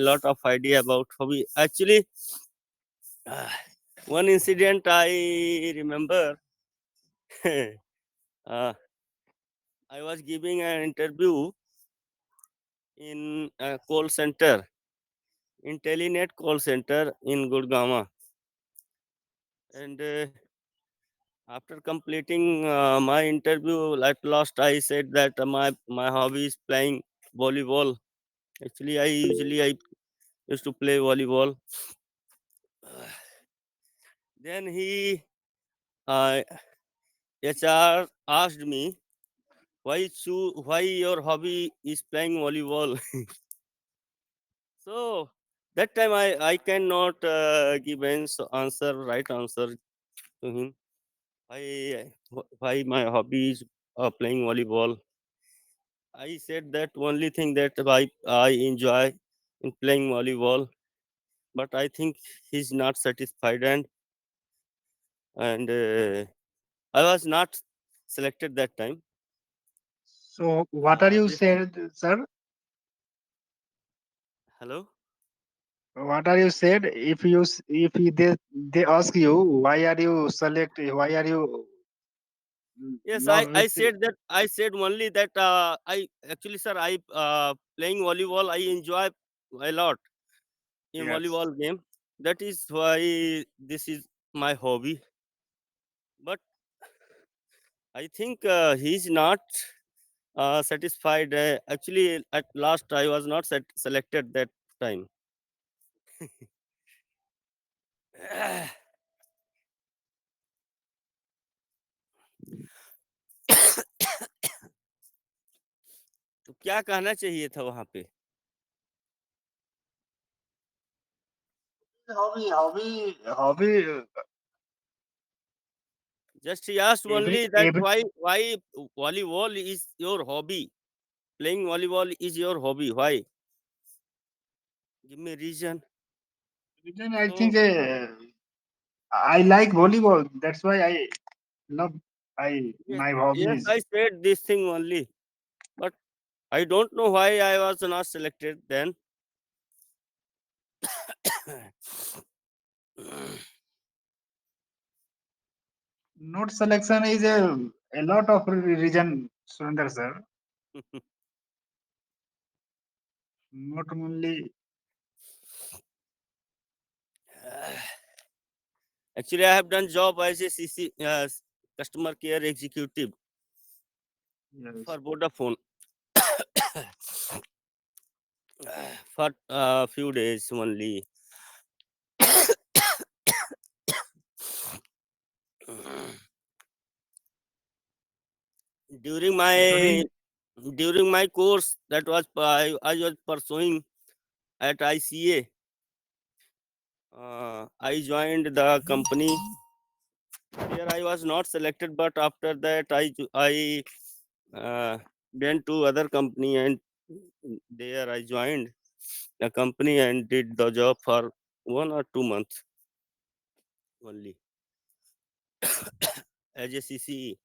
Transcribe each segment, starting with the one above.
lot of idea about hobby. Actually, uh, one incident I remember. uh, I was giving an interview in a call center, in Telenet call center in Gurgaon, and after completing my interview at last, I said that my hobby is playing volleyball. Actually, I used to play volleyball. Then uh, HR asked me why your hobby is playing volleyball. So that time I cannot give answer right answer to him. Why my hobby is playing volleyball. I said that only thing that I enjoy in playing volleyball, but I think he's not satisfied, and I was not selected that time. So what are you This said, sir? Hello. What are you said? If they ask you why are you select, why are you Yes, love I with said that I said only that I actually, sir, I playing volleyball. I enjoy a lot in yes. volleyball game. That is why this is my hobby. But I think he's not satisfied. Actually, at last I was not selected that time. तो क्या कहना चाहिए था वहाँ पे? Hobby. Just he asked Every only that every why volleyball is your hobby. Playing volleyball is your hobby. Why? Give me reason. reason I think So I like volleyball. That's why I love. I yes, my yes, hobbies. I said this thing only, but I don't know why I was not selected then. Note selection is a lot of reason, Sundar sir. Not only Actually, I have done job as a CC customer care executive yes. for Vodafone for a few days only. During my During during my course that was I was pursuing at ICA. I joined the company. Here I was not selected, but after that I uh, went to other company, and there I joined the company and did the job for 1 or 2 months only as a CCE.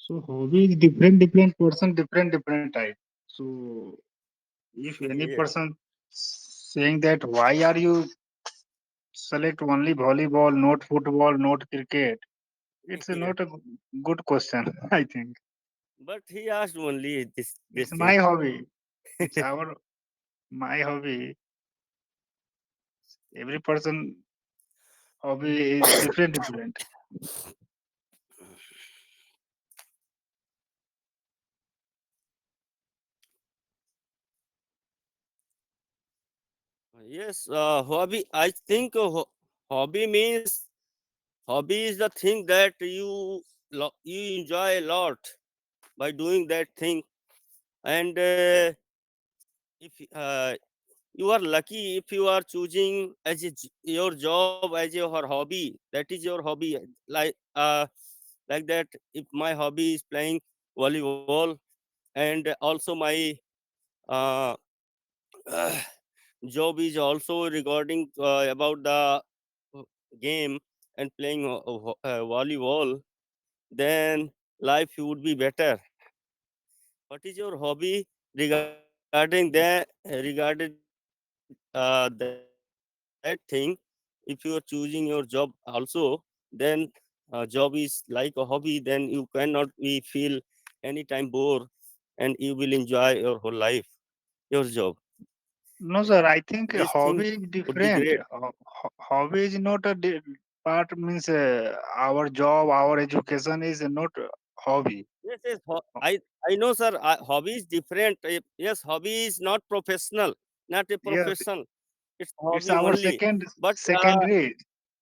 so hobby is different person, different type. So if any Yes. person saying that why are you select only volleyball, not football, not cricket, it's Yeah. not a good question. I think But he asked only this it's my thing. hobby. It's our my hobby. Every person hobby is different. Yes, hobby. I think hobby means hobby is the thing that you enjoy a lot by doing that thing, and if you are lucky if you are choosing as your job as your hobby. That is your hobby. Like that. If my hobby is playing volleyball, and also my uh, job is also regarding about the uh, game and playing volleyball, then life would be better. What is your hobby regarding that thing? If you are choosing your job also, then job is like a hobby. Then you cannot be feel anytime bored, and you will enjoy your whole life your job. No, sir. I think This thing hobby is would be different. great. Hobby is not a part means our job, our education is not a hobby. Yes, yes. I know, sir. Hobby is different. Yes, hobby is not professional, not a Yes, profession. It's it's hobby our only. But secondary.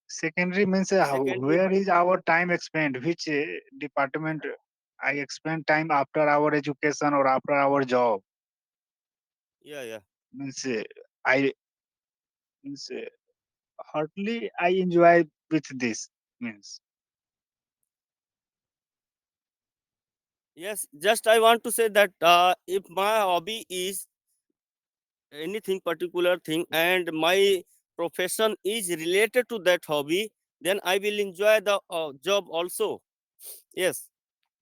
Secondary means secondary, where is our time spent, which department I spend time after our education or after our job. yeah, yeah. Means I means hardly I enjoy with this means. Yes, just I want to say that if my hobby is anything particular thing and my profession is related to that hobby, then I will enjoy the job also. Yes,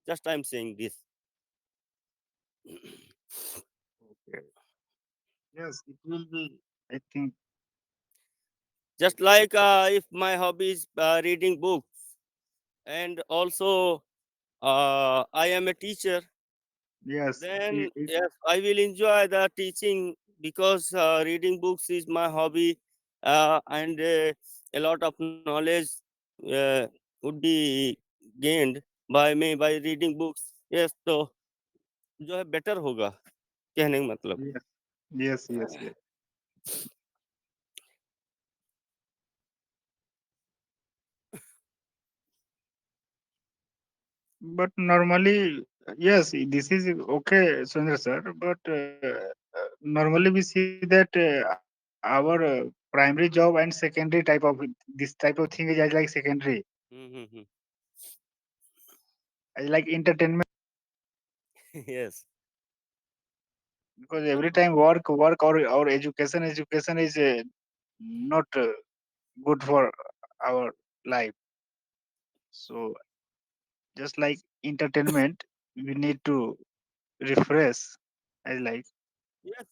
just I'm saying this. Okay. Yes, it will be. I think Just like if my hobby is reading books, and also I am a teacher, yes. then yes, I will enjoy the teaching because reading books is my hobby, and a lot of knowledge uh, would be gained by me by reading books. Yes, तो जो है better होगा कहने का मतलब. Yes, yes, yes, yes. But normally, yes, this is okay, Sundar sir. But normally we see that our primary job and secondary type of this type of thing is as like secondary, Mm-hmm. as like entertainment. Yes, Because every time work or education is not good for our life. So just like entertainment, we need to refresh. I like yes.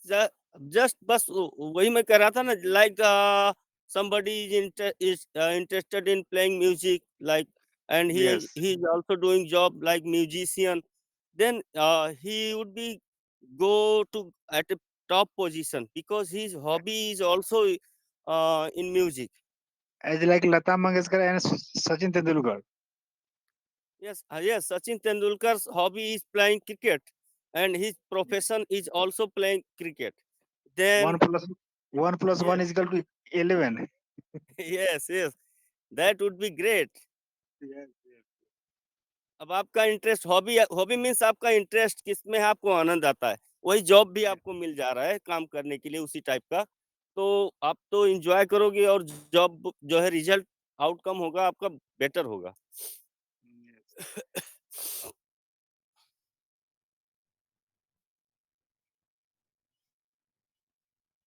Just बस वही मैं कह रहा था ना, like somebody is interested in playing music, like, and yes. he is also doing job like musician, then he would be go to at a top position because his hobby is also in music. As like Lata Mangeshkar and Sachin Tendulkar. Yes, Sachin Tendulkar's hobby is playing cricket, and his profession is also playing cricket. One Then plus one plus one yes, is equal to 11. yes, that would be great. Yes, yes. अब आपका interest hobby hobby means आपका interest किसमें है, आपको आनंद आता है, वही job भी Yes. आपको मिल जा रहा है काम करने के लिए उसी टाइप का, तो आप तो एंजॉय करोगे और जॉब जो है रिजल्ट आउटकम होगा आपका बेटर होगा. Yes.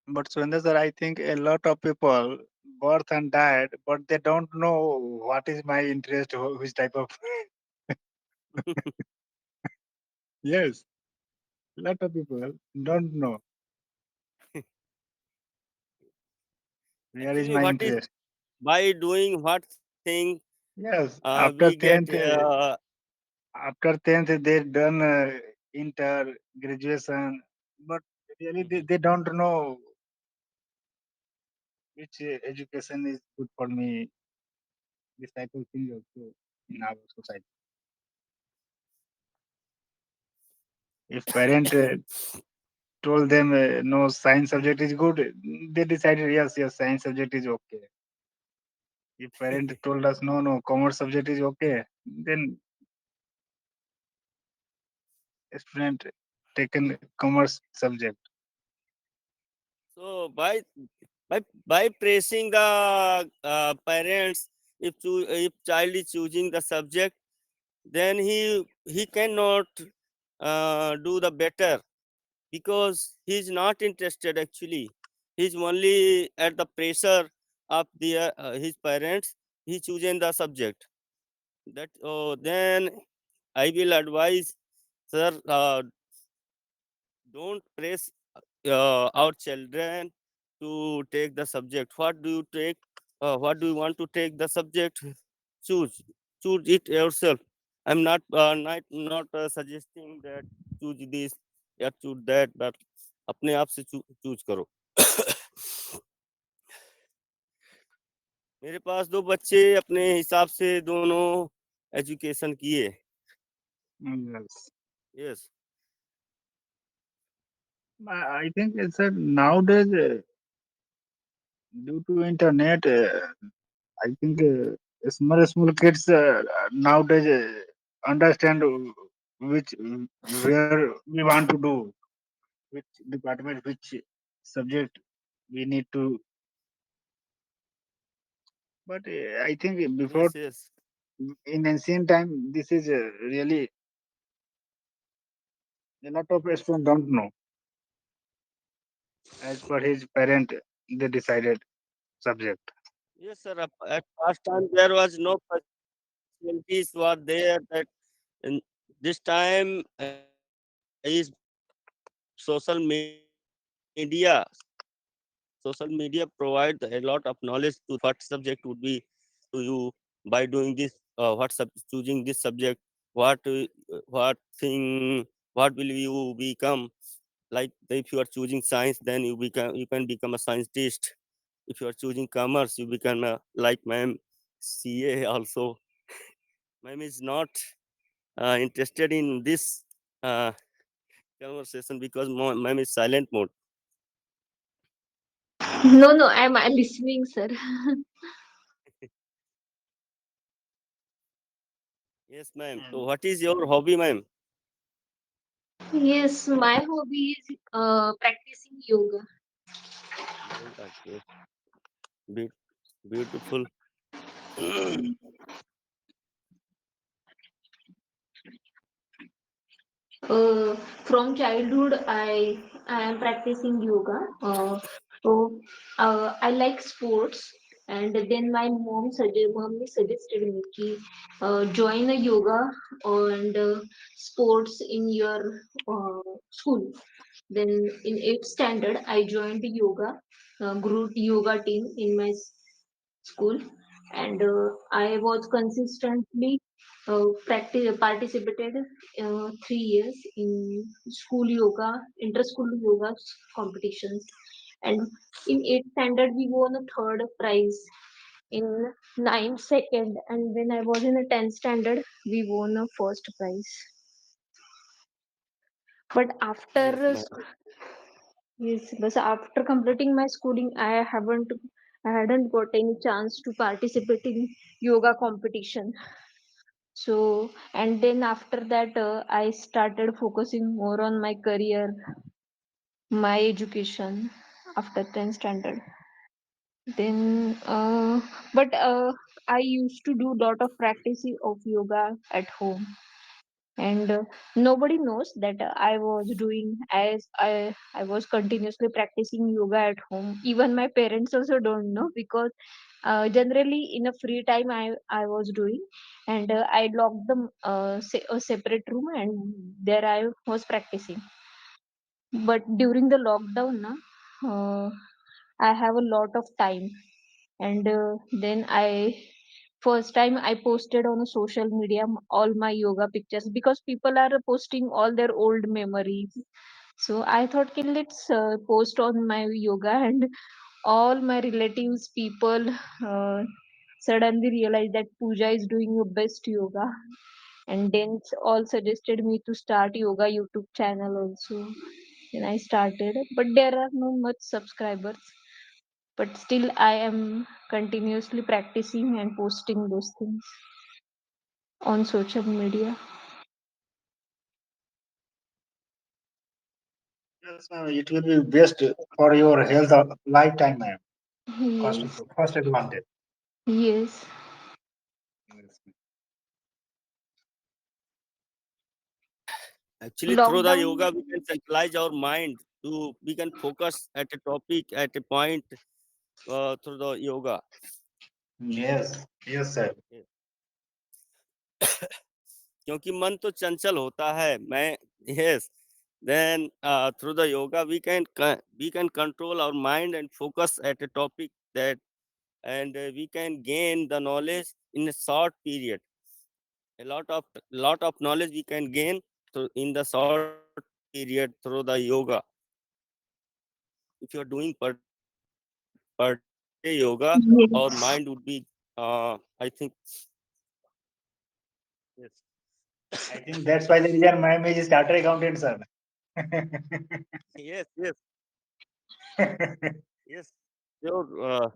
But Surendra sir, I think a lot of people birth and died, but they don't know what is my interest, which type of. Yes, lot of people don't know where is Actually, my what is interest. by doing what thing Yes, we get after 10th they done inter graduation, but really Mhm. they don't know which education is good for me. This type of thing also in our society. If parent told them no science subject is good, they decided yes science subject is okay. If parent told us no commerce subject is okay, then student taken commerce subject. So by praising the parents, if child is choosing the subject, then he cannot do the better because he's not interested actually. He's only at the pressure of his parents. He choosing the subject. That then I will advise, sir. don't press our children to take the subject. What do you take? What do you want to take the subject? Choose, choose it yourself. I'm not suggesting that choose this या choose that, but अपने आप से choose करो. मेरे पास 2 बच्चे अपने हिसाब से दोनों एजुकेशन किए. Yes. Yes. I think it's nowadays due to internet. I think small kids nowadays understand which where we want to do, which department, which subject we need to. But I think before Yes, yes. in ancient time, this is really a lot of students don't know. As per his parent, they decided subject. Yes, sir. At past time there was no facilities were there that in this time is social media. Social media provide a lot of knowledge to what subject would be to you by doing this. Choosing this subject? What thing? What will you become? Like if you are choosing science, then you can become a scientist. If you are choosing commerce, you become a like ma'am CA also. Ma'am is not interested in this uh, conversation because ma'am is silent mode. No, no, I'm listening, sir. Yes, ma'am. So Mm. what is your hobby, ma'am? Yes, my hobby is practicing yoga. Yoga. Yes. Be- Beautiful. From childhood, I am practicing yoga. So I like sports, and then my mommy suggested me to join a yoga and sports in your school. Then in eighth standard, I joined yoga group yoga team in my school, and I was consistently participated 3 years in school yoga, inter-school yoga competitions, and in eighth standard we won a third prize. In ninth, second, and when I was in a 10th standard, we won a first prize. But Yes, after ma'am. yes, but after completing my schooling, I hadn't got any chance to participate in yoga competition. So, and then after that, I started focusing more on my career, my education after 10th standard. Then, I used to do lot of practicing of yoga at home, and nobody knows that I was doing as I was continuously practicing yoga at home. Even my parents also don't know because generally in a free time I was doing, and I locked them a separate room, and there I was practicing. But during the lockdown na, uh, I have a lot of time, and then I first time I posted on social media all my yoga pictures because people are posting all their old memories. So I thought, okay, let's post on my yoga, and all my relatives, people suddenly realized that Pooja is doing your best yoga, and then all suggested me to start yoga YouTube channel also. Then I started, but there are no much subscribers. But still, I am continuously practicing and posting those things on social media. Yes, ma'am. It will be best for your health of lifetime, ma'am. First, Yes, first advantage. yes. Yes, Actually, through the Lockdown, yoga, we can centralize our mind to we can focus at a topic at a point through the yoga. yes, yes, sir. क्योंकि मन तो चंचल होता है. मैं yes Then through the yoga we can control our mind and focus at a topic that, and we can gain the knowledge in a short period. A lot of knowledge we can gain in the short period through the yoga. If you are doing per day yoga, our mind would be Yes. I think yes. I think that's why the reason my image is chartered accountant, sir. Yes, yes, yes. Sure.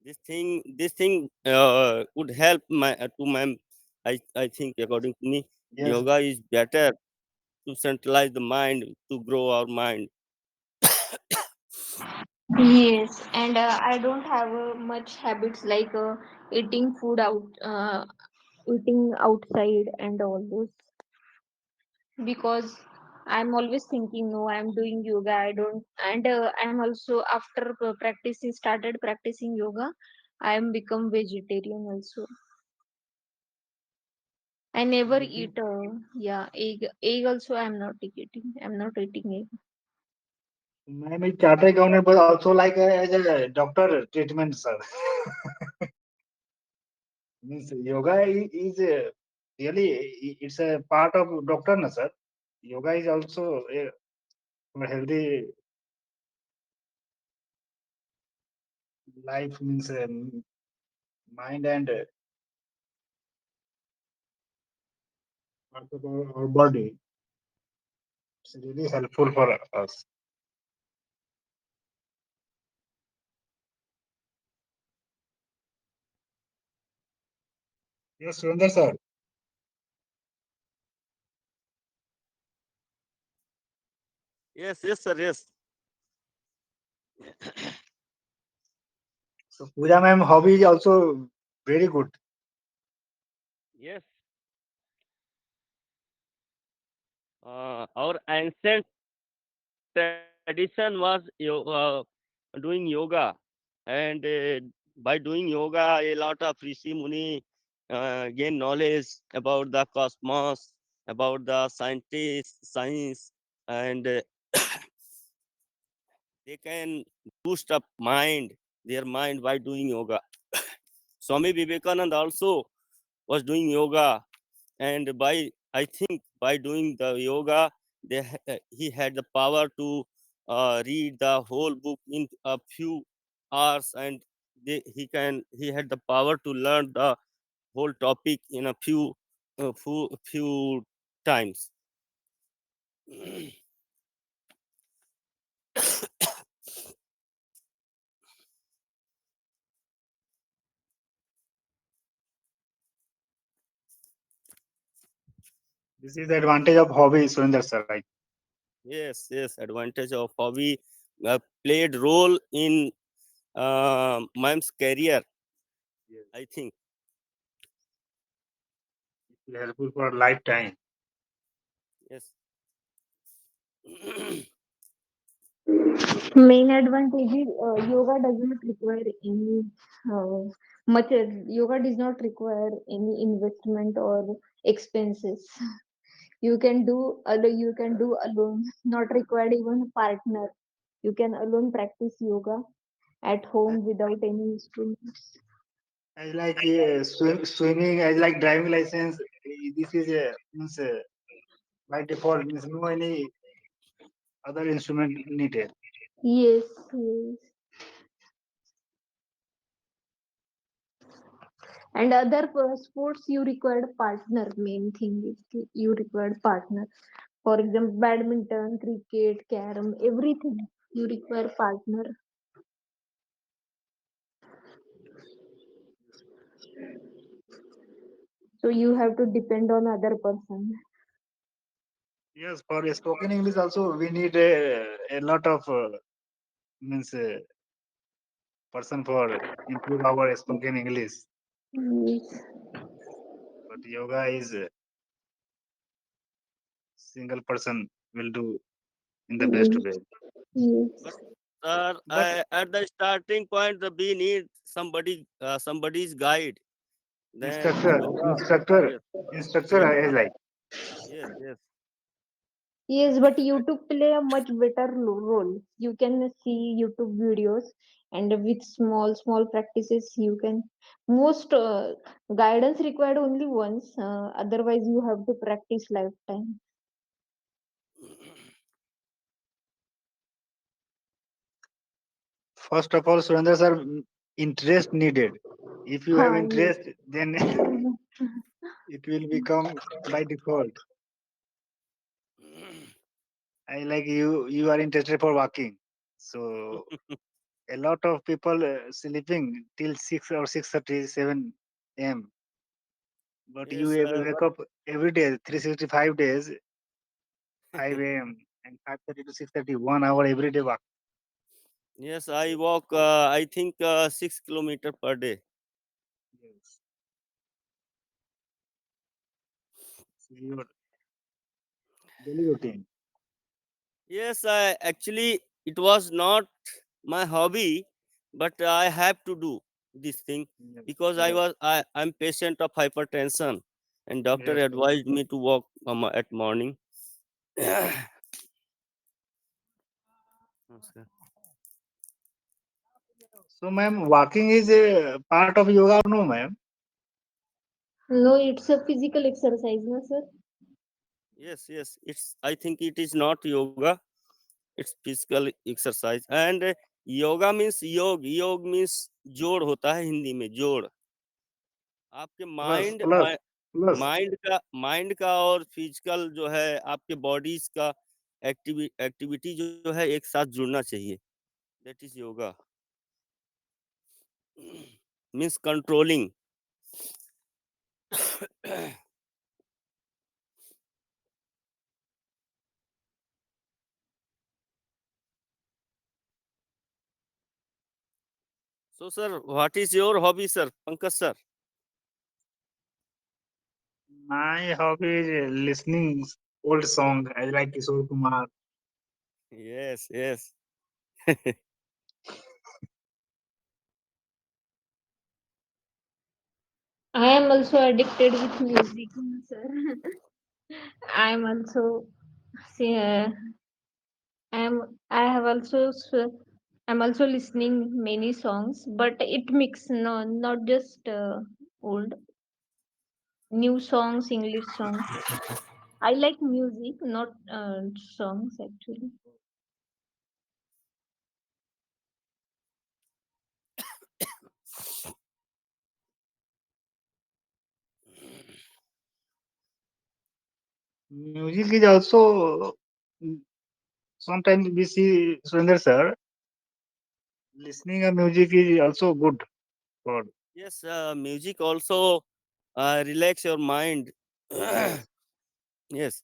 This thing would help my to my. I think according to me, Yes, yoga is better to centralize the mind, to grow our mind. Yes, and I don't have much habits like eating food out, eating outside, and all those, because I'm always thinking, no, I'm doing yoga. I don't, and I'm also after practicing, started practicing yoga, I am become vegetarian also. I never this is eat, yeah, egg. Egg also I'm not eating. I'm not eating egg. my image chartered accountant, but also like as a doctor treatment, sir. Means yoga is really it's a part of doctor, na sir. Yoga is also a healthy life, means mind and part of our body. It's really helpful for us. Yes, Surinder sir. Yes, yes, sir. Yes, So Pooja ma'am hobby is also very good. yes. Our ancient tradition was doing yoga, and by doing yoga, a lot of rishi muni gain knowledge about the cosmos, about the scientists, science, and they can boost up their mind by doing yoga. Swami Vivekananda also was doing yoga, and by I think by doing the yoga, he had the power to read the whole book in a few hours, and he had the power to learn the whole topic in a few times. This is the advantage of hobby, Surinder sir. Right? Yes, yes. Advantage of hobby played role in man's career, Yes. I think. It's helpful for lifetime. Yes. Main advantage is yoga does not require any uh, much. Yoga does not require any investment or expenses. You can do you can do alone, not required even a partner. You can alone practice yoga at home without any instruments. I like swimming. I like driving license. This is means by default means no any other instrument needed. Yes, yes. And other sports you required partner. Main thing is you required partner. For example, badminton, cricket, carom, everything you require partner. So you have to depend on other person. Yes, for spoken English also we need a lot of means person for improve our spoken English. Yes, But yoga is single person will do in the best yes, way. But yes. But at the starting point, we need somebody's guide. Then instructor, yoga. instructor, Yes, instructor yes, is like yes, yes. Yes, but YouTube play a much better role. You can see YouTube videos, and with small practices, you can most guidance required only once. Otherwise, you have to practice lifetime. First of all, Surendra sir, interest needed. If you have Yes. interest, then it will become by default. I like you are interested for walking. So a lot of people sleeping till 6 or 6:37 a.m. But you Yes, wake up every day, 365 days, 5 a.m. and 5:30 to 6:30, 1 hour every day walk. yes, I walk. I think 6 kilometer per day. Yes. So your daily routine. Yes, I actually it was not my hobby, but I have to do this thing Yes. because Yes. I'm patient of hypertension, and doctor Yes. Yes. advised me to walk at morning. Okay. So, ma'am, walking is a part of yoga or no, ma'am? No, it's a physical exercise, no, sir. Yes, yes. It's. I think it is not yoga. It's physical exercise. And yoga means योग means जोड़ होता है हिंदी में जोड़ आपके Plus, mind plus, plus. Mind का और physical जो है आपके बॉडीज का एक्टिविटी जो है एक साथ जुड़ना चाहिए that is yoga means controlling so sir what is your hobby sir Pankaj sir My hobby is listening old song. I like Kishore Kumar. Yes yes I am also addicted with music, sir. I am also see, I have also I'm also listening many songs, but it mix no not just old new songs, English songs. I like music, not songs actually. Music is also sometimes we see Surinder sir listening a music is also good for yes music also relax your mind yes, yes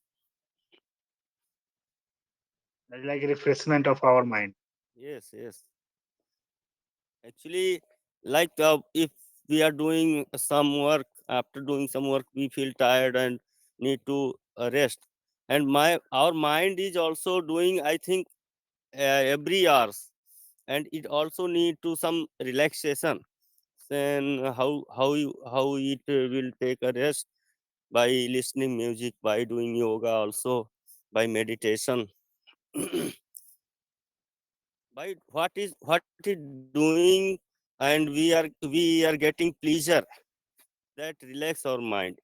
like refreshment of our mind. yes actually like if we are doing some work after doing some work we feel tired and need to rest and my our mind is also doing I think every hours and it also need to some relaxation then how it will take a rest by listening music by doing yoga also by meditation by what is doing and we are getting pleasure that relax our mind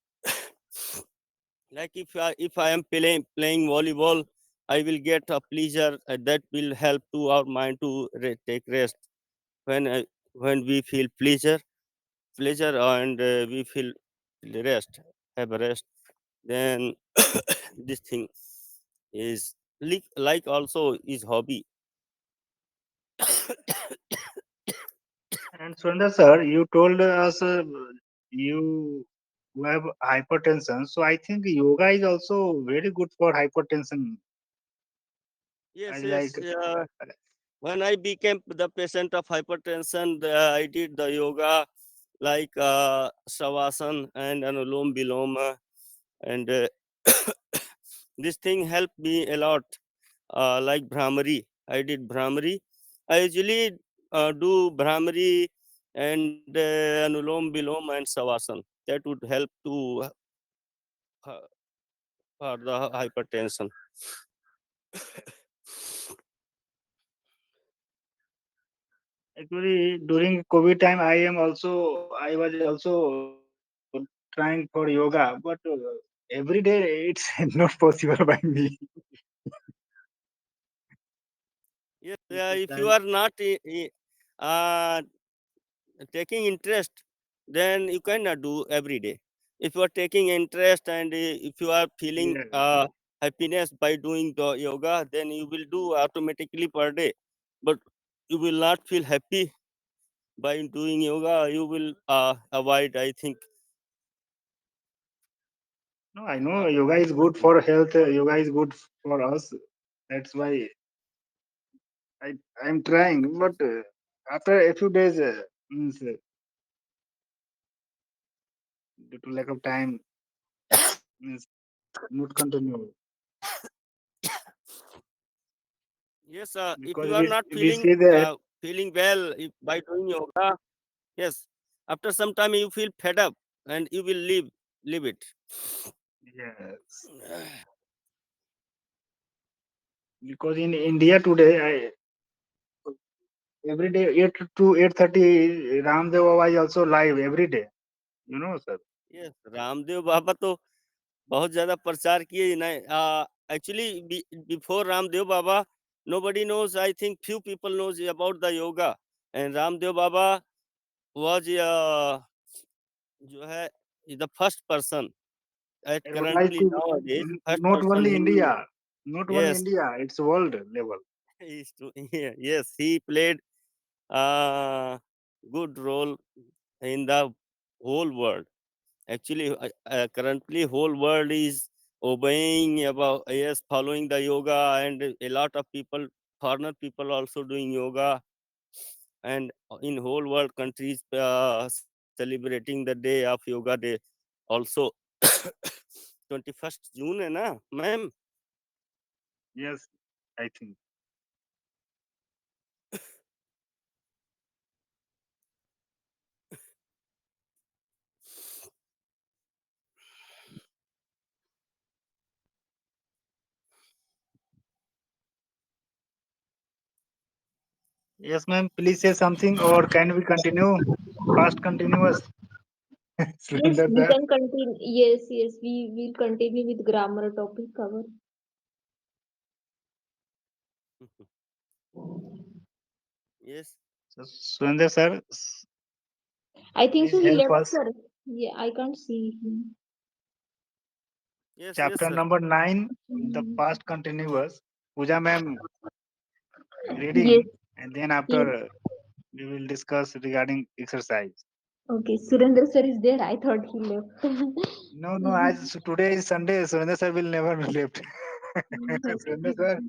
like if I am playing volleyball I will get a pleasure that will help to our mind to take rest when when we feel pleasure and we feel rest have a rest then this thing is like also is hobby And Surinder sir, you told us you have hypertension. So I think yoga is also very good for hypertension. I yes like when I became the patient of hypertension, I did the yoga like Shavasana and Anulom Bilom, and this thing helped me a lot. Like Brahmari, I did Brahmari. I usually do Brahmari and Anulom Bilom and Shavasana. That would help to uh, for the hypertension. Actually, during COVID time, I was also trying for yoga, but every day it's not possible by me. Yes, Because if you time, are not uh, taking interest, then you cannot do every day. If you are taking interest and if you are feeling yeah, happiness by doing the yoga, then you will do automatically per day. But you will not feel happy by doing yoga, you will avoid, I think. no, I know yoga is good for health. Yoga is good for us. That's why I'm trying. But after a few days, means due to lack of time, means not continue Yes, if because you are not we feeling see that feeling well by doing yoga, yes, after some time you feel fed up and you will leave it. yes, because in India today, every day 8 to 8:30 Ramdev Baba is also live every day. You know, sir. Yes, Ramdev Baba तो बहुत ज़्यादा प्रचार किए ना। Actually, before Ramdev Baba, nobody knows. I think few people knows about the yoga, and Ramdev Baba was जो है the first person at Advertise currently to nowadays first not person only who India, not only yes India, it's world level. is to, yes, he played a good role in the whole world. Actually, currently whole world is obeying about, yes, following the yoga, and a lot of people, foreigner people also doing yoga, and in whole world countries celebrating the day of yoga day also. 21st June है ना ma'am? Yes, I think. Yes, ma'am. Please say something, or can we continue? Past continuous. Yes, Surinder we sir. can continue. Yes, yes, we will continue with grammar topic cover. Yes, So, Surinder sir, I think please so. He help left, us. sir. Yeah, I can't see him. yes, yes, Chapter sir. number 9, the Mm, past continuous. Puja ma'am yes, reading, and then yes. after we will discuss regarding exercise. Okay, Surendra sir is there. I thought he left. No, no, as so today is Sunday, Surinder sir will never left. Surinder sir,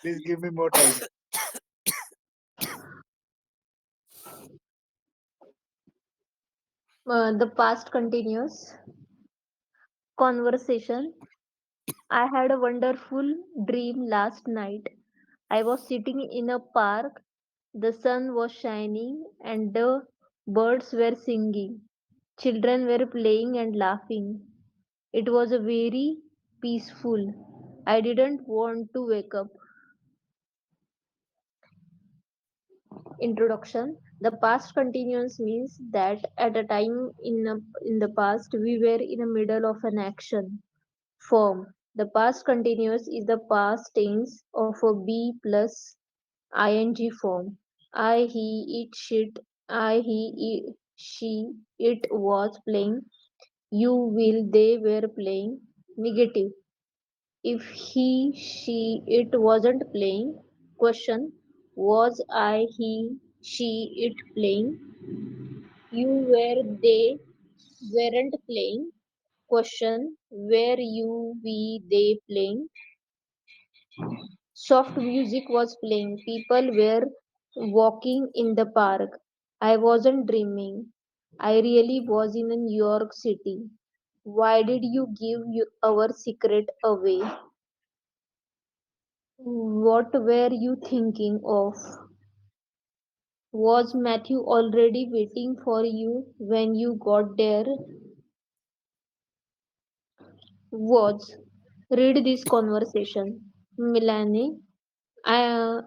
please give me more time. The past continues. Conversation. I had a wonderful dream last night. I was sitting in a park. The sun was shining and the birds were singing. Children were playing and laughing. It was a very peaceful. I didn't want to wake up. Introduction. The past continuous means that at a time in the past we were in the middle of an action. Form. The past continuous is the past tense of a be plus ing form. I, he, it, she, it was playing. You, will, they were playing. Negative. If he, she, it wasn't playing. Question. Was I, he, she, it playing? You were, they weren't playing. Question. Were you, we, they playing? Soft music was playing. People were walking in the park. I wasn't dreaming. I really was in New York City. Why did you give our secret away? What were you thinking of? Was Matthew already waiting for you when you got there? Was. Read this conversation. Milani. I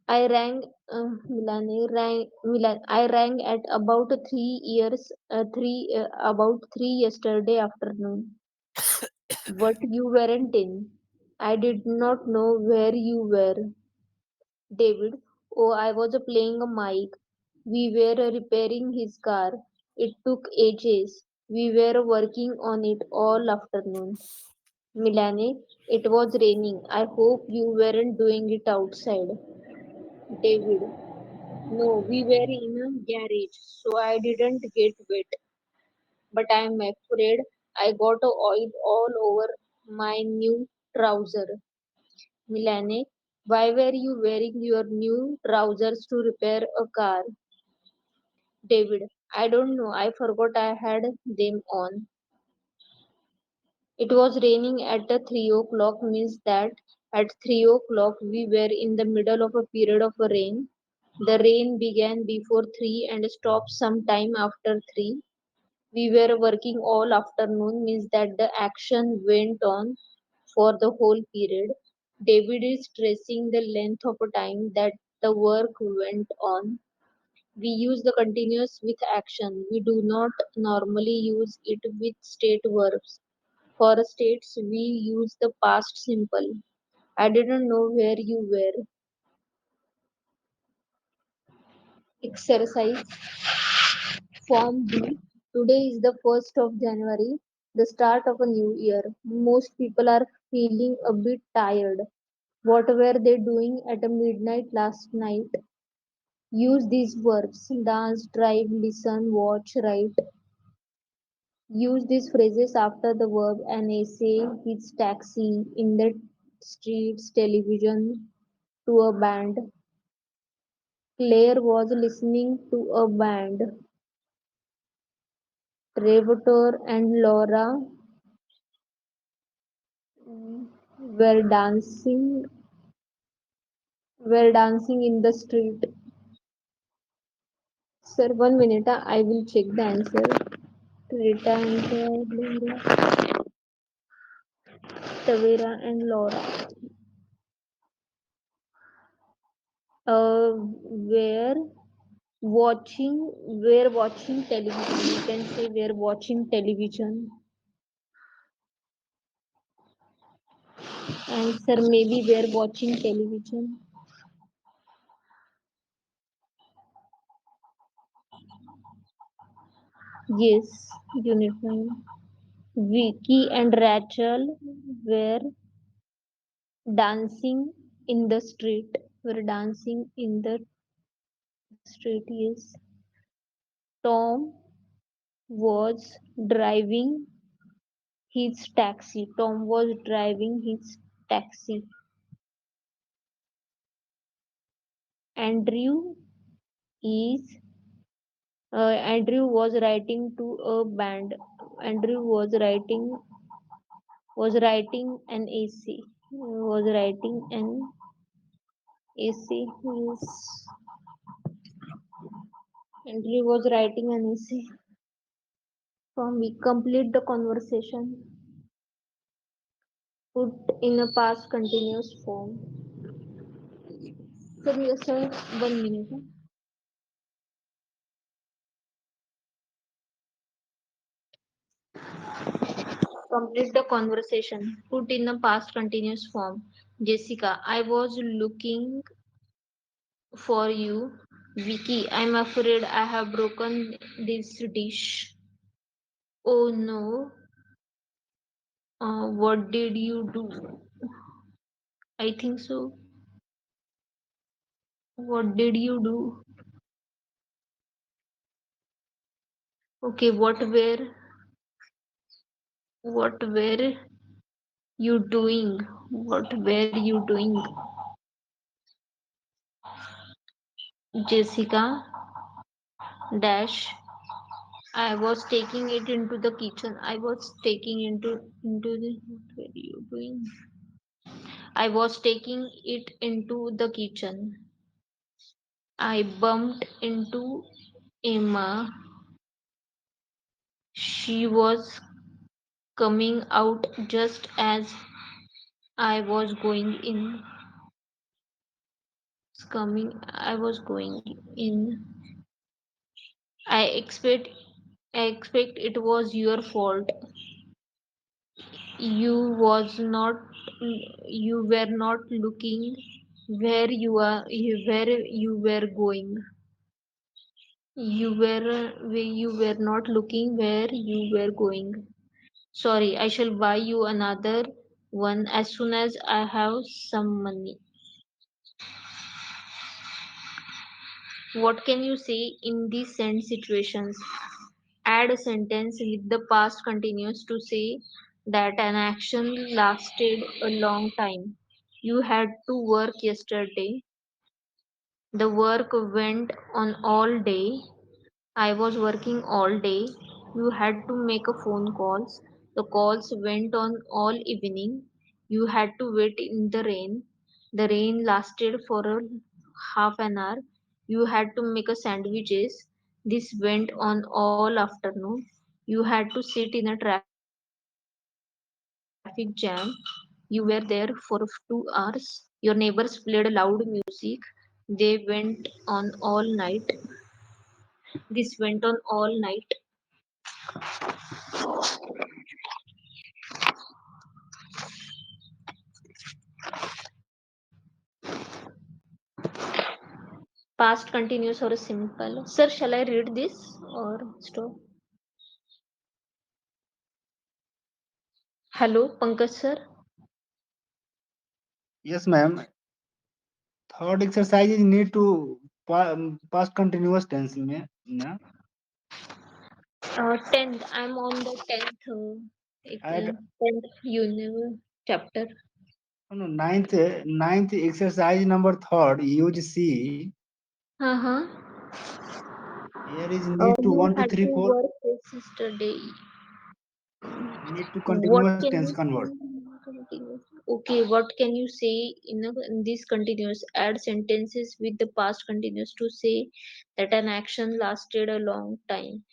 I rang Milani rang Milan. I rang at about 3 years 3 yesterday afternoon. But you weren't in. I did not know where you were, David. Oh, I was playing a mic. We were repairing his car. It took ages. We were working on it all afternoon. Milane, it was raining. I hope you weren't doing it outside. David, no, we were in a garage, so I didn't get wet. But I'm afraid I got oil all over my new trouser. Milane, why were you wearing your new trousers to repair a car? David, I don't know. I forgot I had them on. It was raining at 3 o'clock, means that at 3 o'clock we were in the middle of a period of rain. The rain began before 3 and stopped sometime after 3. We were working all afternoon, means that the action went on for the whole period. David is tracing the length of time that the work went on. We use the continuous with action. We do not normally use it with state verbs. For states, we use the past simple. I didn't know where you were. Exercise Form B. Today is the 1st of January, the start of a new year. Most people are feeling a bit tired. What were they doing at midnight last night? Use these verbs: dance, drive, listen, watch, write. Use these phrases after the verb: an essay, his taxi, in the streets, television, to a band. Claire was listening to a band. Salvatore and Laura were dancing were dancing in the street. Sir, 1 minute, I will check the answer. Rita and Tavera and Laura were watching television. You can say we're watching television. Answer, maybe we're watching television. Yes, unit 9. Vicky and Rachel were dancing in the street. Were dancing in the street, yes. Tom was driving his taxi. Tom was driving his taxi. Andrew is Andrew was writing to a band. Andrew was writing an essay. Was writing an essay. Yes. Andrew was writing an essay. From we complete the conversation. Put in a past continuous form. Sir, yes, sir. 1 minute. Complete the conversation. Put in the past continuous form. Jessica, I was looking for you. Vicky, I'm afraid I have broken this dish. Oh no. What did you do? I think so. What did you do? Okay, what were you doing? What were you doing? Jessica dash. I was taking it into the kitchen. I was taking into the what were you doing? I was taking it into the kitchen. I bumped into Emma. She was coming out just as I was going in, coming. I was going in. I expect. I expect it was your fault. You was not. You were not looking where you were going. You were not looking where you were going. Sorry, I shall buy you another one as soon as I have some money. What can you say in these send situations? Add a sentence with the past continuous to say that an action lasted a long time. You had to work yesterday. The work went on all day. I was working all day. You had to make a phone calls. The calls went on all evening. You had to wait in the rain. The rain lasted for a half an hour. You had to make a sandwiches. This went on all afternoon. You had to sit in a traffic jam. You were there for 2 hours. Your neighbors played loud music. They went on all night. This went on all night. Past continuous or simple. Sir, shall I read this or stop? Hello, Pankaj sir. Yes, ma'am. Third exercise is need to past continuous tense में ना 10th. I'm on the 10th. add 10th chapter. no, ninth exercise number third use C. Uh-huh. Here is need to You one two had three to four work yesterday. need to What continuous can tense you convert. Okay, what can you say in this continuous? Add sentences with the past continuous to say that an action lasted a long time.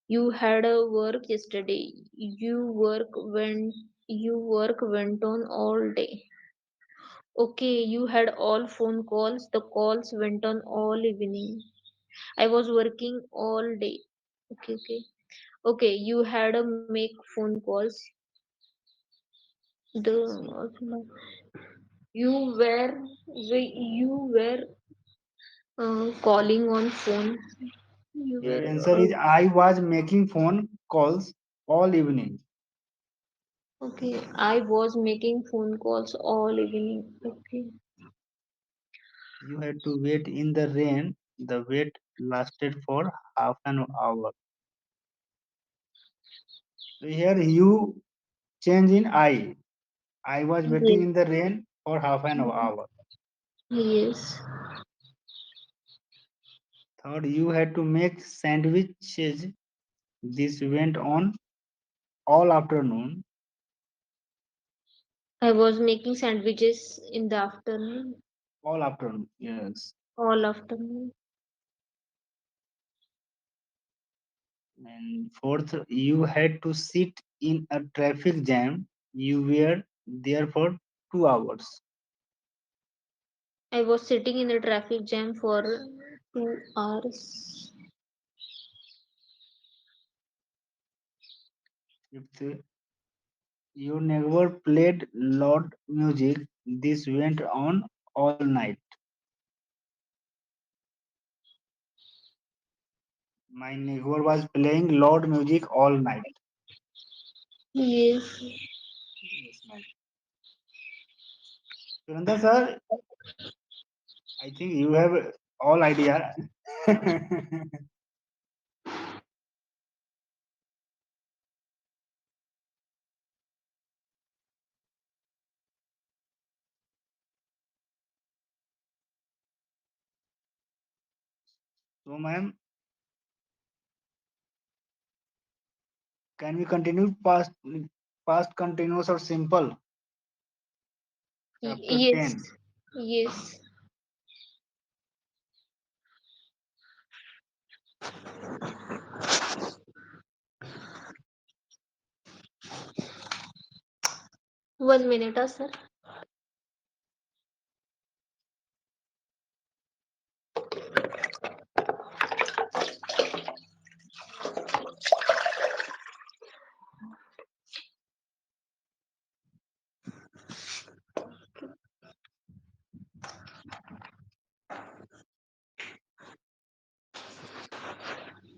You had a work yesterday. You work went on all day. Okay, you had all phone calls. The calls went on all evening. I was working all day. Okay. Okay, you had a make phone calls. The you were you were calling on phone. You Here answer were is I was making phone calls all evening. okay. I was making phone calls all evening. Okay. You had to wait in the rain. The wait lasted for half an hour. So here you change in I. I was waiting Yes. in the rain for half an hour. Yes. Third, you had to make sandwiches. This went on all afternoon. I was making sandwiches in the afternoon. All afternoon, yes. All afternoon. And fourth, you had to sit in a traffic jam. You were there for 2 hours. I was sitting in a traffic jam for 2 hours. Fifth, you never played loud music. This went on all night. My neighbor was playing loud music all night. Yes. Yes, ma'am. Surendra sir, I think you have all idea. So, ma'am, can we continue past continuous or simple? Chapter Yes. 10. Yes. 1 minute, sir.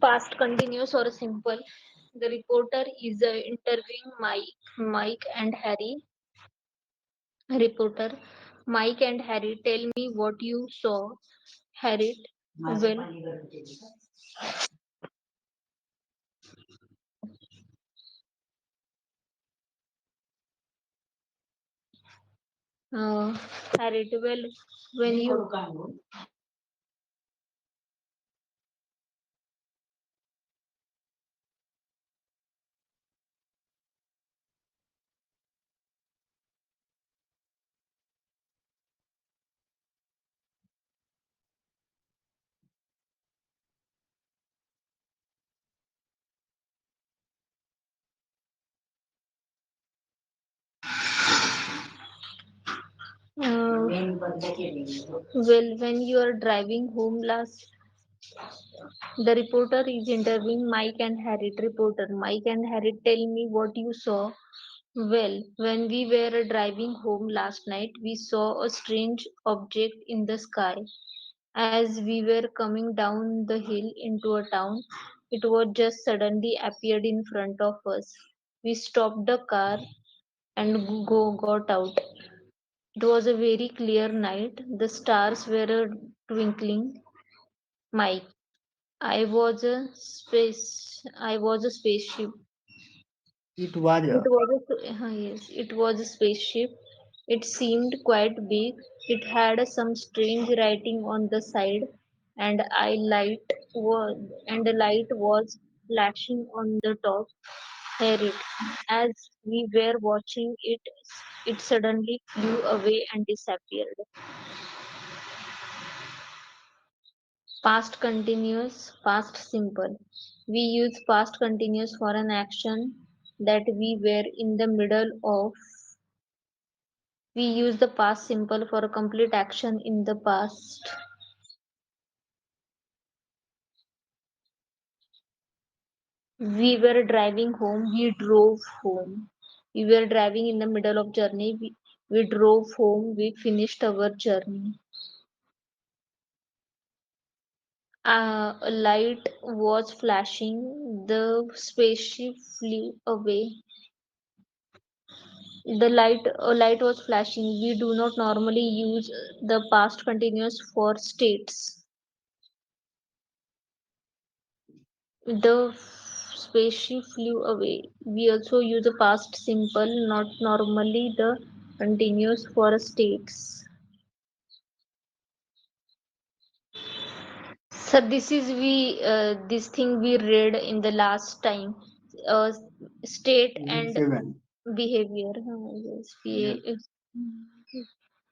Past continuous or simple. The reporter is interviewing Mike and Harry. Reporter, Mike and Harry, tell me what you saw. Harry, well, uh, Harry, well, when you well, when you are driving home last, the reporter is interviewing Mike and Harriet. Reporter, Mike and Harriet, tell me what you saw. Well, when we were driving home last night, we saw a strange object in the sky. As we were coming down the hill into a town, it was just suddenly appeared in front of us. We stopped the car and got out. It was a very clear night. The stars were twinkling. Mike, I was a spaceship. It was Yes, it was a spaceship. It seemed quite big. It had some strange writing on the side, and I light was and the light was flashing on the top. Here it. As we were watching it, it suddenly flew away and disappeared. Past continuous, past simple. We use past continuous for an action that we were in the middle of. We use the past simple for a complete action in the past. We were driving home. We drove home. We were driving in the middle of journey. We drove home. We finished our journey. A light was flashing. The spaceship flew away. A light was flashing. We do not normally use the past continuous for states. The spaceship flew away. We also use a past simple, not normally the continuous for states. So this thing we read in the last time. Uh, State Unit and 7. behavior. Yes, Yes.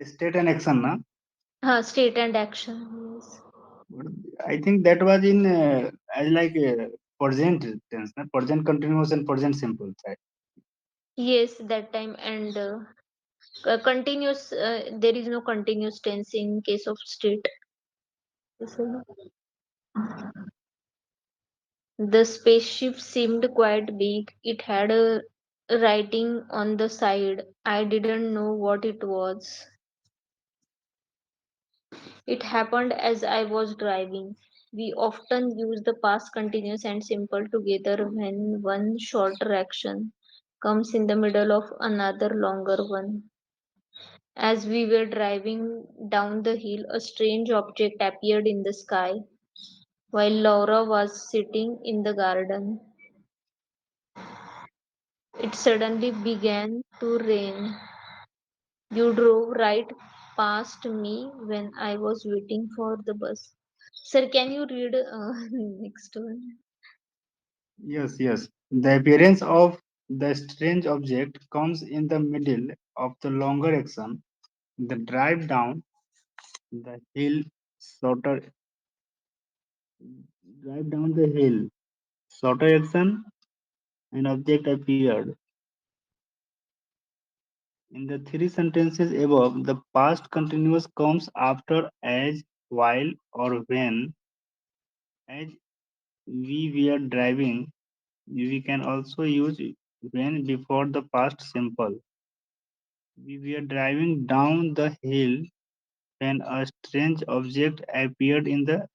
State and action, na? state and action. Yes. But I think that was in as like present tense, na? Present continuous and present simple. Right? Yes, that time and continuous. There is no continuous tense in case of state. So, the spaceship seemed quite big. It had a writing on the side. I didn't know what it was. It happened as I was driving. We often use the past continuous and simple together when one shorter action comes in the middle of another longer one. As we were driving down the hill, a strange object appeared in the sky while Laura was sitting in the garden. It suddenly began to rain. You drove right past me when I was waiting for the bus. Sir, can you read next one? Yes, yes. The appearance of the strange object comes in the middle of the longer action. The drive down the hill, shorter drive down the hill, shorter action, an object appeared. In the three sentences above, the past continuous comes after as, while, or when. As we were driving, we can also use when before the past simple. We were driving down the hill when a strange object appeared in the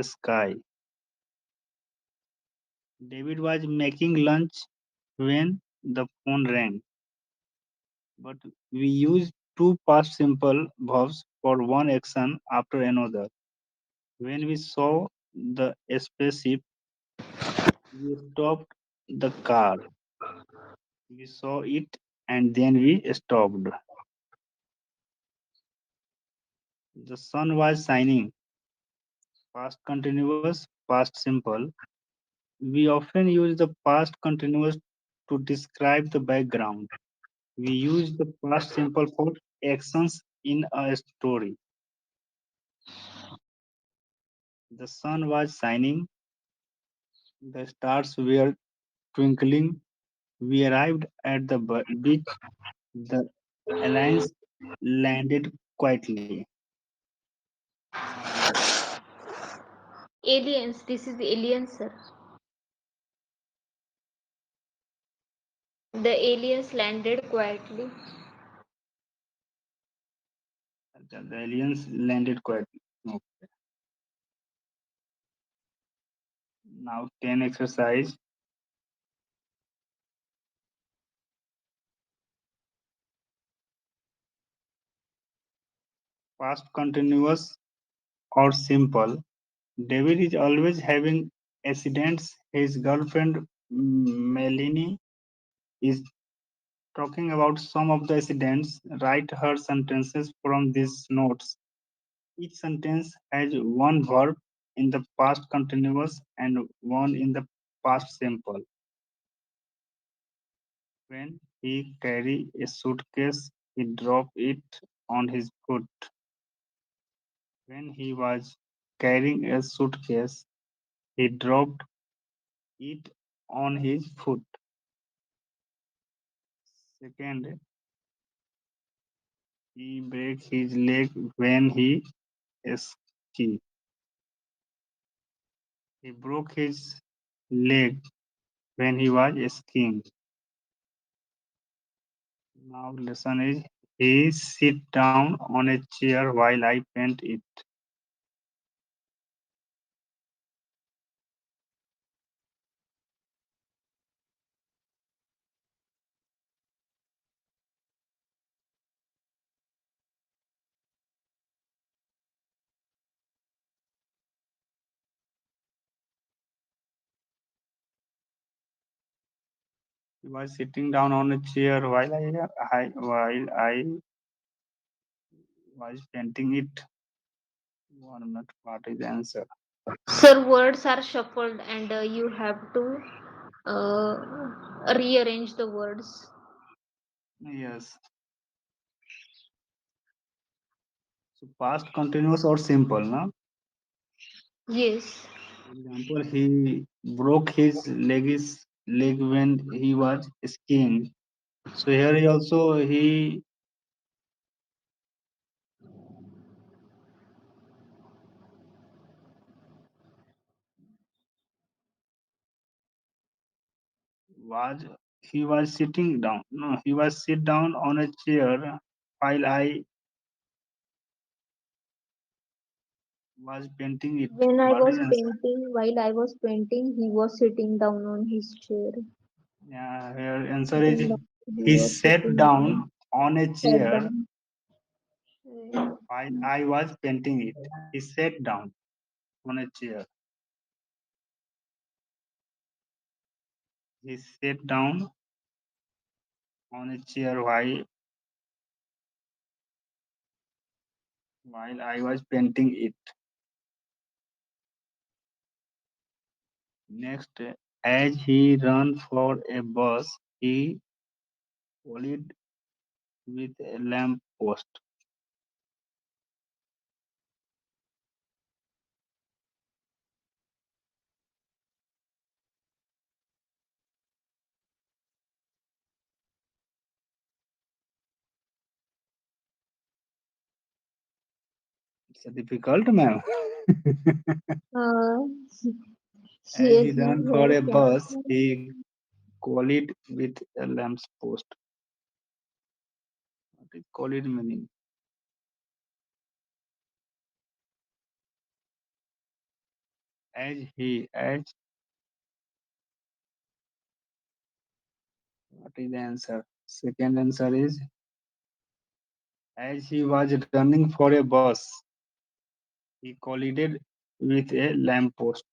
sky. David was making lunch when the phone rang, but we use two past simple verbs for one action after another. When we saw the spaceship, we stopped the car. We saw it and then we stopped. The sun was shining. Past continuous, past simple. We often use the past continuous to describe the background. We use the past simple for actions in a story. The sun was shining. The stars were twinkling. We arrived at the beach. The alliance landed quietly. Now answer. Aliens. This is aliens, sir. The aliens landed quietly. The aliens landed quietly. Okay. Now 10 exercise. Past continuous or simple. David is always having accidents. His girlfriend Melanie is talking about some of the accidents. Write her sentences from these notes. Each sentence has one verb in the past continuous and one in the past simple. When he carry a suitcase, he dropped it on his foot. When he was carrying a suitcase, he dropped it on his foot. Second, he break his leg when he ski. He broke his leg when he was skiing. Now lesson is he sit down on a chair while I paint it. He was sitting down on a chair while I was painting it. 1 minute. What is the answer? Sir, words are shuffled and you have to rearrange the words. Yes. So past continuous or simple, no? Yes. For example, he broke his leg when he was skiing. So here he also was he was sitting down. No, he was sit down on a chair while I was painting it. When I What is was the answer? painting, while I was painting, he was sitting down on his chair. Yeah, here answer is Sitting down. He he was sat sitting down. down on a Sat chair down. while I was painting it. He sat down on a chair. He sat down on a chair while I was painting it. Next, as he ran for a bus, he collided with a lamp post. It's a difficult, ma'am. Uh, As yes, he ran for yes, a bus, yes. he collided with a lamp post. What is collide meaning? As What is the answer? Second answer is as he was running for a bus, he collided with a lamppost.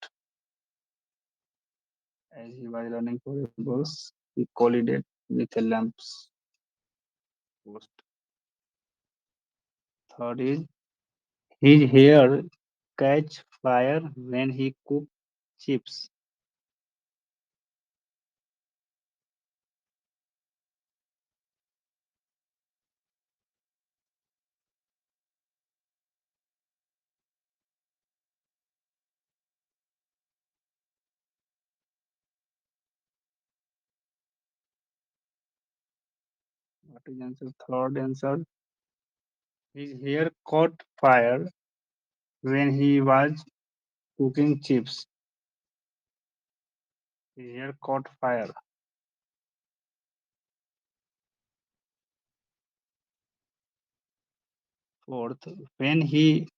As he was running for a bus, he collided with a lamppost. Third is his hair catch fire when he cooked chips. What is answer? Third answer. His hair caught fire when he was cooking chips. His hair caught fire. Fourth, when he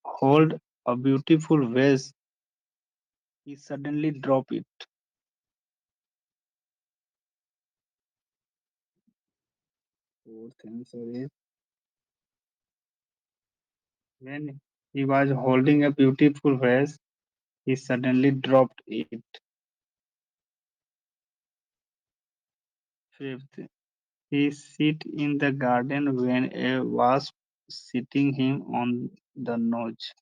hold a beautiful vase, he suddenly drop it. Fourth answer is when he was holding a beautiful vase, he suddenly dropped it. Fifth, he sit in the garden when a wasp sitting him on the nose.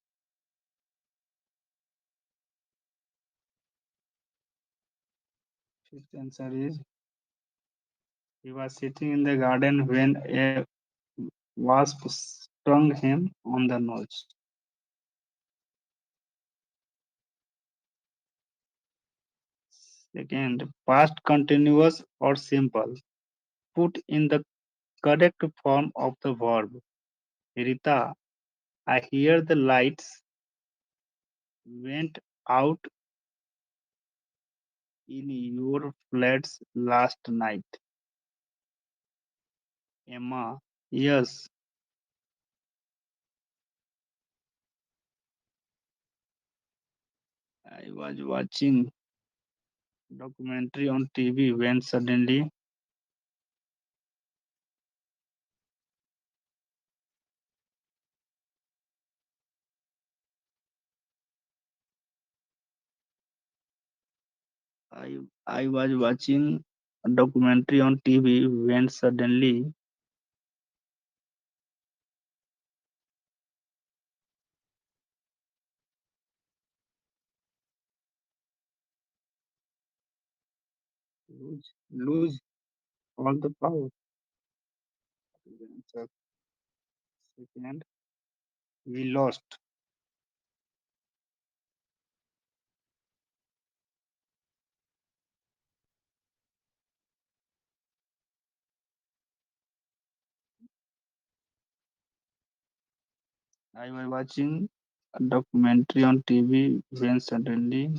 Fifth answer is he was sitting in the garden when a wasp stung him on the nose. Second, past continuous or simple. Put in the correct form of the verb. Rita, I hear the lights went out in your flats last night. Emma, yes, I was watching documentary on TV when suddenly I was watching a documentary on TV when suddenly lose all the power. So, second, we lost. I was watching a documentary on TV when suddenly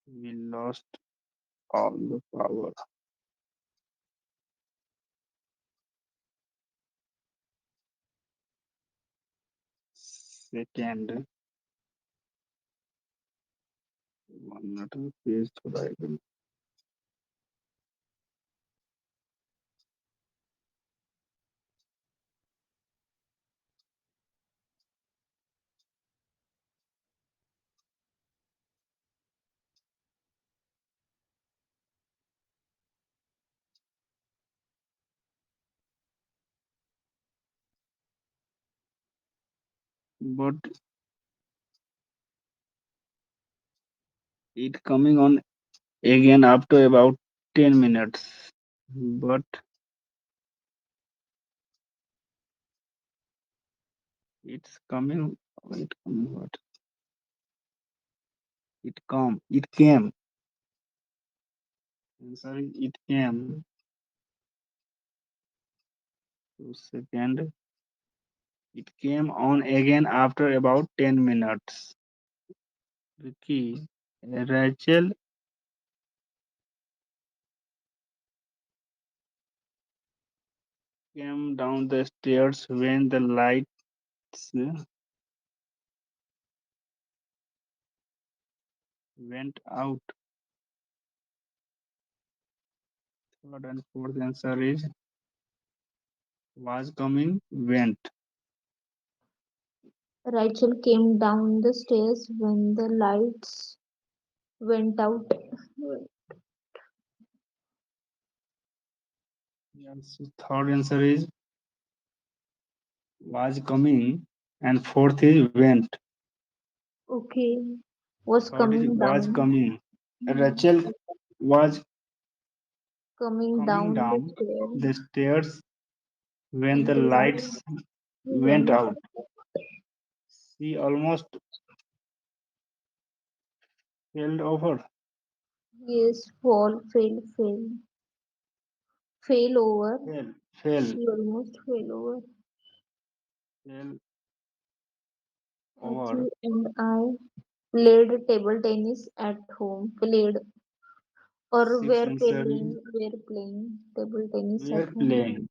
we lost all the power. Second, one not a page थोड़ा एकदम. But it coming on again after about 10 minutes. But it's coming. It coming what? It came. I'm sorry, it came. 2 seconds. It came on again after about 10 minutes. Vicky, Rachel came down the stairs when the lights went out. Third and fourth answer is was coming, went. Rachel came down the stairs when the lights went out. Yes, so third answer is was coming, and fourth is went. Okay, was Third is coming was down. coming. Hmm. Rachel was Coming coming down the down stairs the stairs when when the the lights lights went went. out. She almost fell over. Yes, fell over. Fell, fell, She almost fell over. fell over. Achi and I played table tennis at home. Played or Sixth answer is were playing table tennis we at are home. playing.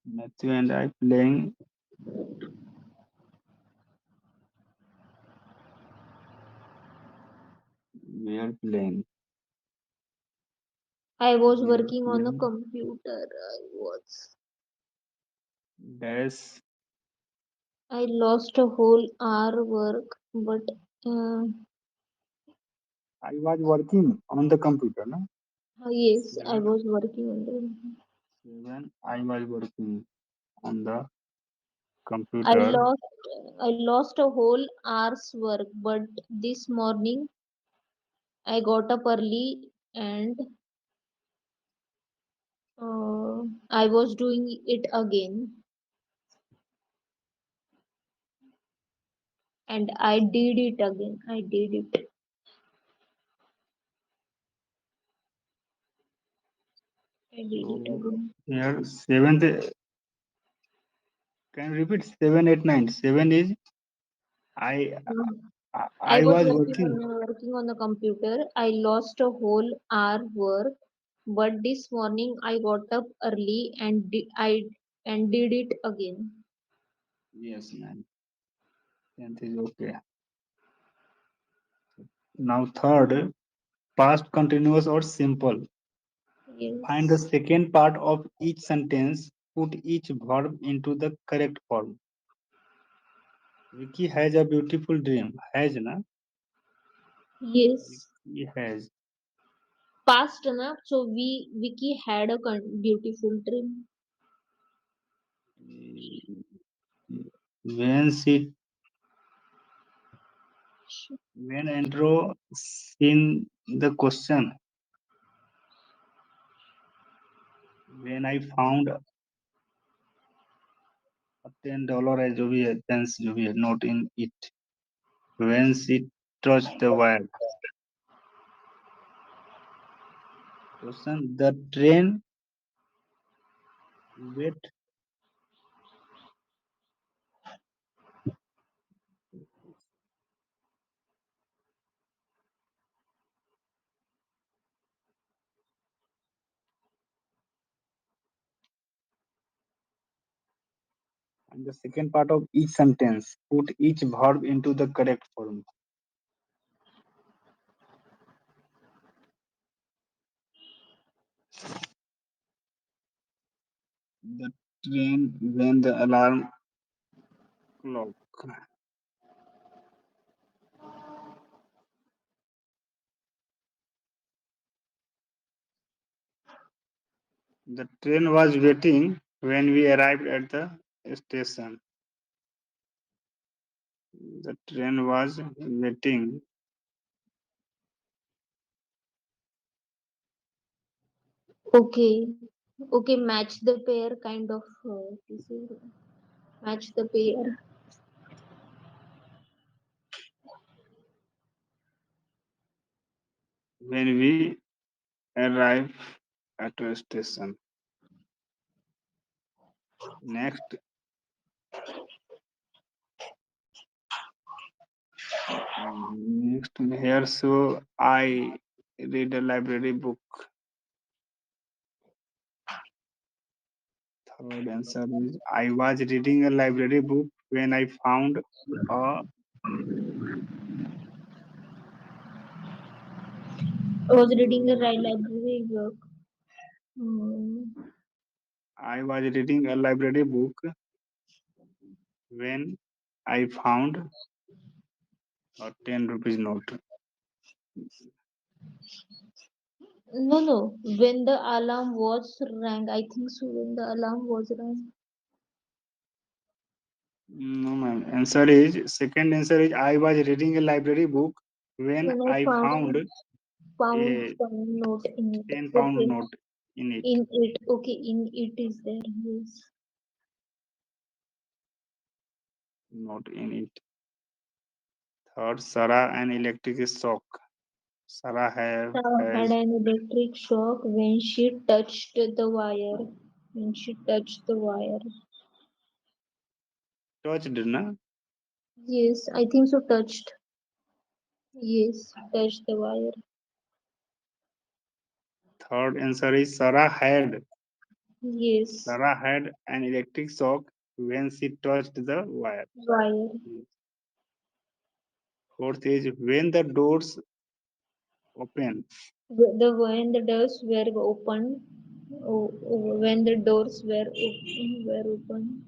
Matthew and I playing. We are playing. I was We are working on a playing. computer. Dash. I lost a whole hour work, but I was working on the computer. No? yes, I Seven. was working on the. Seven. I was working on the I computer. lost I lost a whole hour's work, but this morning I got up early and I was doing it again, and I did it again. I did it. I did it So again. here seventh. Can you repeat? 7, 8, 9. Seven is I. Mm. I I was was working. working on the computer. I lost a whole hour work, but this morning I got up early and did it again. Yes, man. Tenth is okay. Now third, past continuous or simple. Find the Yes. second part of each sentence. Put each verb into the correct form. Vicky has a beautiful dream. Has na? Yes. Vicky has. Past enough. So Vicky had a beautiful dream. When she when Andrew seen the question, when I found a $10 है जो भी है pence जो भी है not in it. When she touched the wire. Question: the train wait and the second part of each sentence. Put each verb into the correct form. The train when the alarm clock. The train was waiting when we arrived at the station. The train was waiting. Okay. Okay. Match the pair kind of. This is match the pair. When we arrived at a station. Next, next here, so I read a library book. Third answer is I was reading a library book when I found a I was reading a library book. Hmm. I was reading a library book when I found a 10 rupees note. No, no. When the alarm was rang, I think so. When the alarm was rang, No, ma'am. Second answer is I was reading a library book when when I I found found a some note in it. 10-pound Okay, note in it. in it. Okay, in it is there. Yes. Not in it. Third, Sarah an electric shock. Sarah Sarah had has an electric shock when she touched the wire. When she touched the wire. touched, na? Yes, I think so. Touched. Yes, touched the wire. Third answer is Yes, Sarah had an electric shock when she touched the wire. wire. Fourth is when the doors open. When the doors were opened, when the doors were open,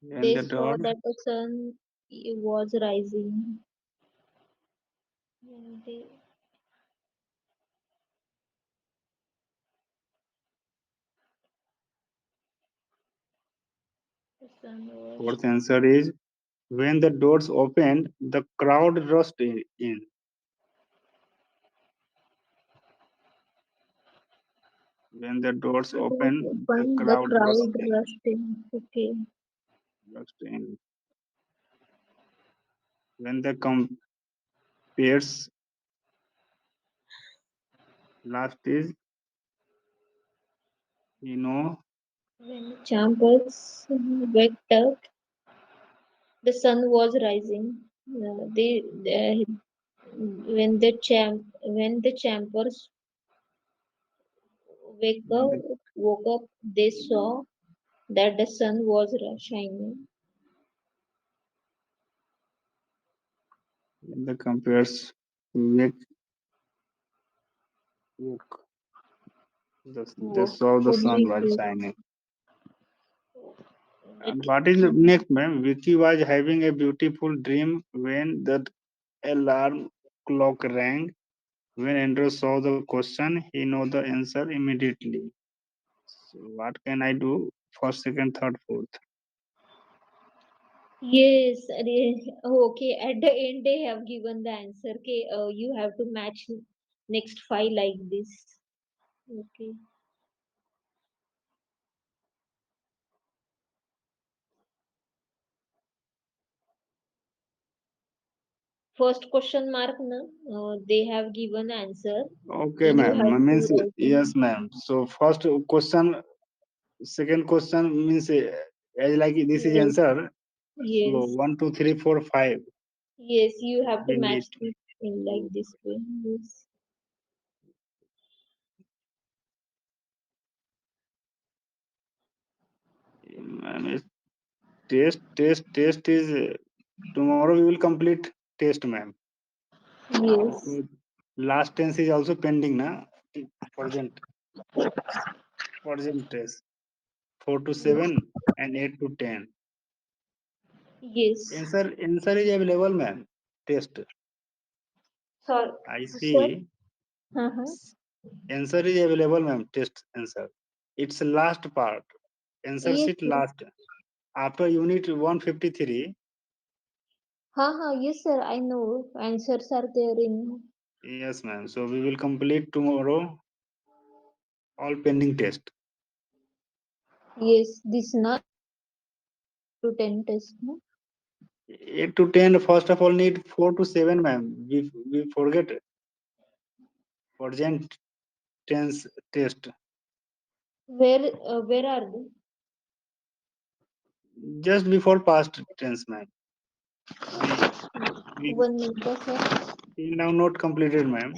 When they the saw door that the sun was rising. When the sun was Fourth answer is when the doors opened, the crowd rushed in. When the doors opened, the opened, the crowd crowd rushed in. Okay. rushed in. When the compares last is, you know, When the chambers waked up, the sun was rising. When the chambers when the, woke up, they saw that the sun was shining. when the compares wake, woke, they Woke. saw the Could sun we was say shining. And that? what is next, ma'am? Vicky was having a beautiful dream when the alarm clock rang. When Andrew saw the question, he knew the answer immediately. So what can I do? First, second, third, fourth. Yes, okay. At the end, they have given the answer. Okay, you have to match next five like this. Okay. First question mark, na? They have given answer. Okay, You ma'am. have to Means write yes, in. ma'am. So first question, second question means as like this is Yes, answer. So yes, one, two, three, four, five. yes. You have to We match need. this in like this way. Yes. Ma'am, test is tomorrow we will complete test, ma'am. Yes. So last tense is also pending, na? Present, present test. 4 to 7 and 8 to 10. Yes. Answer is available, ma'am. Test. Sir, I sir. see. Uh-huh. Answer is available, ma'am. Test answer. It's last part. Answer Yes, sheet sir. last. After unit 153. Yes, sir. I know. Answers are there in. Yes, ma'am. So we will complete tomorrow all pending test. Yes, this na 8 to 10 test. No? 8 to 10. First of all, need 4 to 7, ma'am. We forget present tense test. Where are they? Just before past tense, ma'am. We we 1 minute, sir. till now not completed, ma'am.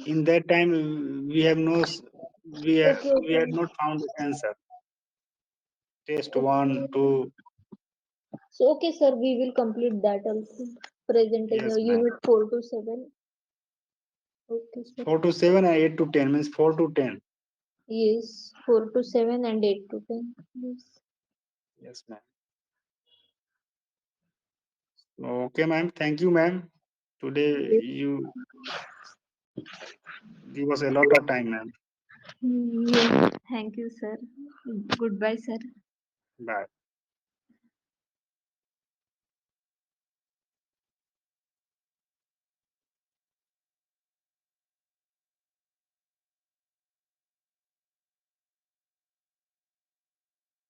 In that time we have no Okay, we had okay. not found answer. Test one, Okay. two. So, okay, sir. We will complete that also. presenting Yes, ma'am. unit 4 to 7. Okay, sir. 4 to 7 and 8 to 10 means 4 to 10. Yes, 4 to 7 and 8 to 10. Yes. Yes, ma'am. Okay, ma'am. Thank you, ma'am. Today you give us a lot of time, ma'am. Yes. Thank you, sir. Goodbye, sir. Bye.